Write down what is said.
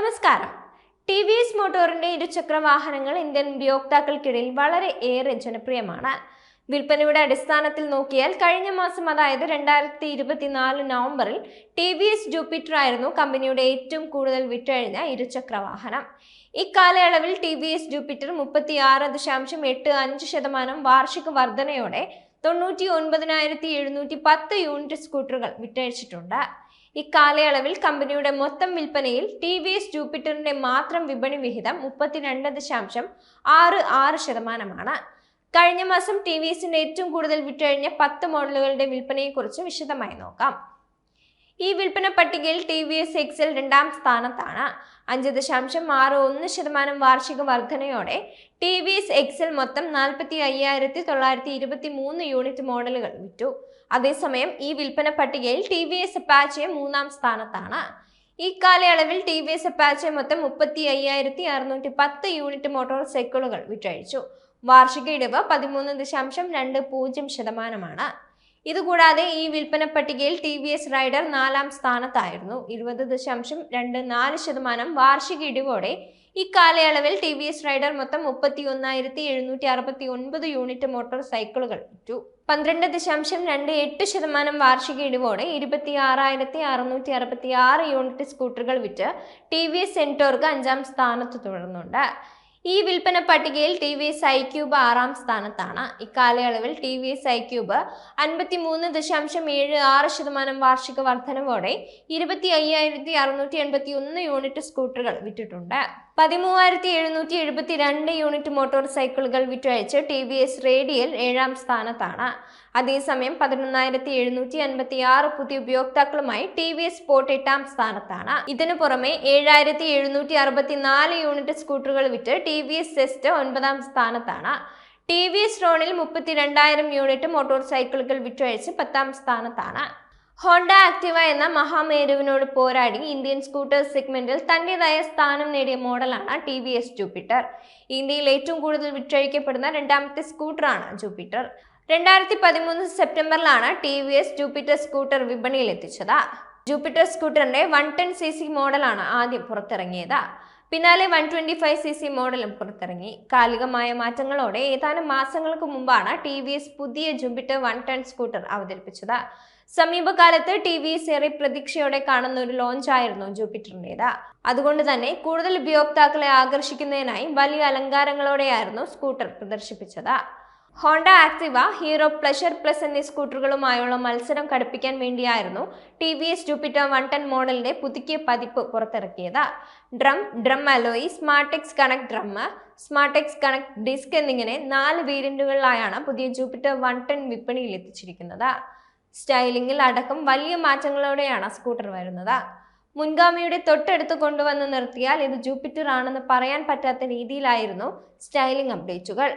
നമസ്കാരം. T V S മോട്ടോറിന്റെ ഇരുചക്ര വാഹനങ്ങൾ ഇന്ത്യൻ ഉപയോക്താക്കൾക്കിടയിൽ ഏറെ ജനപ്രിയമാണ്. വിൽപ്പനയുടെ അടിസ്ഥാനത്തിൽ നോക്കിയാൽ കഴിഞ്ഞ മാസം, അതായത് 2024 നവംബറിൽ ടി വി എസ് ജൂപ്പിറ്റർ ആയിരുന്നു കമ്പനിയുടെ ഏറ്റവും കൂടുതൽ വിറ്റഴിഞ്ഞ ഇരുചക്ര വാഹനം. ഇക്കാലയളവിൽ ടി വി എസ് ജൂപ്പിറ്റർ 36.85% വാർഷിക വർധനയോടെ 99,710 യൂണിറ്റ് സ്കൂട്ടറുകൾ വിറ്റഴിച്ചിട്ടുണ്ട്. ഇക്കാലയളവിൽ കമ്പനിയുടെ മൊത്തം വിൽപ്പനയിൽ ടി വി എസ് ജൂപ്പിറ്ററിന്റെ മാത്രം വിപണി വിഹിതം 32.66%. കഴിഞ്ഞ മാസം ടി വി എസിന്റെ ഏറ്റവും കൂടുതൽ വിറ്റഴിഞ്ഞ 10 മോഡലുകളുടെ വിൽപ്പനയെക്കുറിച്ച് വിശദമായി നോക്കാം. ഈ വിൽപ്പന പട്ടികയിൽ ടി വി എസ് എക്സൽ രണ്ടാം സ്ഥാനത്താണ്. 5.61% വാർഷിക വർധനയോടെ ടി വി എസ് എക്സൽ മൊത്തം 45,923 യൂണിറ്റ് മോഡലുകൾ വിറ്റു. അതേസമയം ഈ വിൽപ്പന പട്ടികയിൽ ടി വി എസ് അപ്പാച്ചെ മൂന്നാം സ്ഥാനത്താണ്. ഈ കാലയളവിൽ ടി വി എസ് അപ്പാച്ചെ മൊത്തം 35,610 യൂണിറ്റ് മോട്ടോർ സൈക്കിളുകൾ വിറ്റഴിച്ചു. വാർഷിക ഇടിവ് 13.20%. ഇതുകൂടാതെ ഈ വിൽപ്പന പട്ടികയിൽ ടി വി എസ് റൈഡർ നാലാം സ്ഥാനത്തായിരുന്നു. 20.24% വാർഷിക ഇടിവോടെ ഇക്കാലയളവിൽ ടി വി എസ് റൈഡർ മൊത്തം 31,769 യൂണിറ്റ് മോട്ടോർ സൈക്കിളുകൾ വിറ്റു. 12.28% വാർഷിക ഇടിവോടെ 26,666 യൂണിറ്റ് സ്കൂട്ടറുകൾ വിറ്റ് ടി വി എസ് എൻടോർക്ക് 5ാം സ്ഥാനത്ത് തുടർന്നുണ്ട്. ഈ വിൽപ്പന പട്ടികയിൽ ടി വി എസ് ഐക്യൂബ് 6ാം സ്ഥാനത്താണ്. ഇക്കാലയളവിൽ ടി വി എസ് ഐക്യൂബ് 53.76% വാർഷിക വർധനവോടെ 25,681 യൂണിറ്റ് സ്കൂട്ടറുകൾ വിറ്റിട്ടുണ്ട്. 13,772 യൂണിറ്റ് മോട്ടോർ സൈക്കിളുകൾ വിറ്റഴിച്ച് ടി വി എസ് റേഡിയൽ 7ാം സ്ഥാനത്താണ്. അതേസമയം 11,756 പുതിയ ഉപയോക്താക്കളുമായി ടി വി എസ് സ്പോർട്ട് 8ാം സ്ഥാനത്താണ്. ഇതിനു പുറമെ 7,764 യൂണിറ്റ് സ്കൂട്ടറുകൾ വിറ്റ് ടി വി എസ് സെസ്റ്റ് 9ാം സ്ഥാനത്താണ്. ടി വി എസ് റോണിൽ 32,000 യൂണിറ്റ് മോട്ടോർ സൈക്കിളുകൾ വിറ്റഴിച്ച് 10ാം സ്ഥാനത്താണ്. ഹോണ്ട ആക്ടിവ എന്ന മഹാമേരുവിനോട് പോരാടി ഇന്ത്യൻ സ്കൂട്ടർ സെഗ്മെന്റിൽ തന്റേതായ സ്ഥാനം നേടിയ മോഡലാണ് ടി വി എസ് ജൂപ്പിറ്റർ. ഇന്ത്യയിൽ ഏറ്റവും കൂടുതൽ വിറ്റഴിക്കപ്പെടുന്ന രണ്ടാമത്തെ സ്കൂട്ടറാണ് ജൂപ്പിറ്റർ. 2013 സെപ്റ്റംബറിലാണ് T V S Jupiter scooter വിപണിയിൽ എത്തിച്ചത്. ജൂപ്പിറ്റർ സ്കൂട്ടറിന്റെ 110cc മോഡലാണ് ആദ്യം പുറത്തിറങ്ങിയത്. പിന്നാലെ 125cc മോഡലും പുറത്തിറങ്ങി. കാലികമായ മാറ്റങ്ങളോടെ ഏതാനും മാസങ്ങൾക്ക് മുമ്പാണ് ടി വി എസ് പുതിയ ജൂപ്പിറ്റർ 110 സ്കൂട്ടർ അവതരിപ്പിച്ചത്. സമീപകാലത്ത് ടി വി എസ് ഏറെ പ്രതീക്ഷയോടെ കാണുന്ന ഒരു ലോഞ്ചായിരുന്നു ജൂപ്പിറ്ററിൻ്റെത്. അതുകൊണ്ട് തന്നെ കൂടുതൽ ഉപയോക്താക്കളെ ആകർഷിക്കുന്നതിനായി വലിയ അലങ്കാരങ്ങളോടെയായിരുന്നു സ്കൂട്ടർ പ്രദർശിപ്പിച്ചത്. Honda Activa, Hero Pleasure Plus എന്നീ സ്കൂട്ടറുകളുമായുള്ള മത്സരം കടുപ്പിക്കാൻ വേണ്ടിയായിരുന്നു ടി വി എസ് ജൂപ്പിറ്റർ 110 മോഡലിന്റെ പുതുക്കിയ പതിപ്പ് പുറത്തിറക്കിയത്. Drum alloy, SmartX connect drum, SmartX connect disc എന്നിങ്ങനെ 4 വേരിയന്റുകളിലായാണ് പുതിയ ജൂപ്പിറ്റർ 110 വിപണിയിൽ എത്തിച്ചിരിക്കുന്നത്. സ്റ്റൈലിംഗിൽ അടക്കം വലിയ മാറ്റങ്ങളോടെയാണ് സ്കൂട്ടർ വരുന്നത്. മുൻഗാമിയുടെ തൊട്ടടുത്ത് കൊണ്ടുവന്ന് നിർത്തിയാൽ ഇത് ജൂപ്പിറ്റർ ആണെന്ന് പറയാൻ പറ്റാത്ത രീതിയിലായിരുന്നു സ്റ്റൈലിംഗ് അപ്ഡേറ്റുകൾ.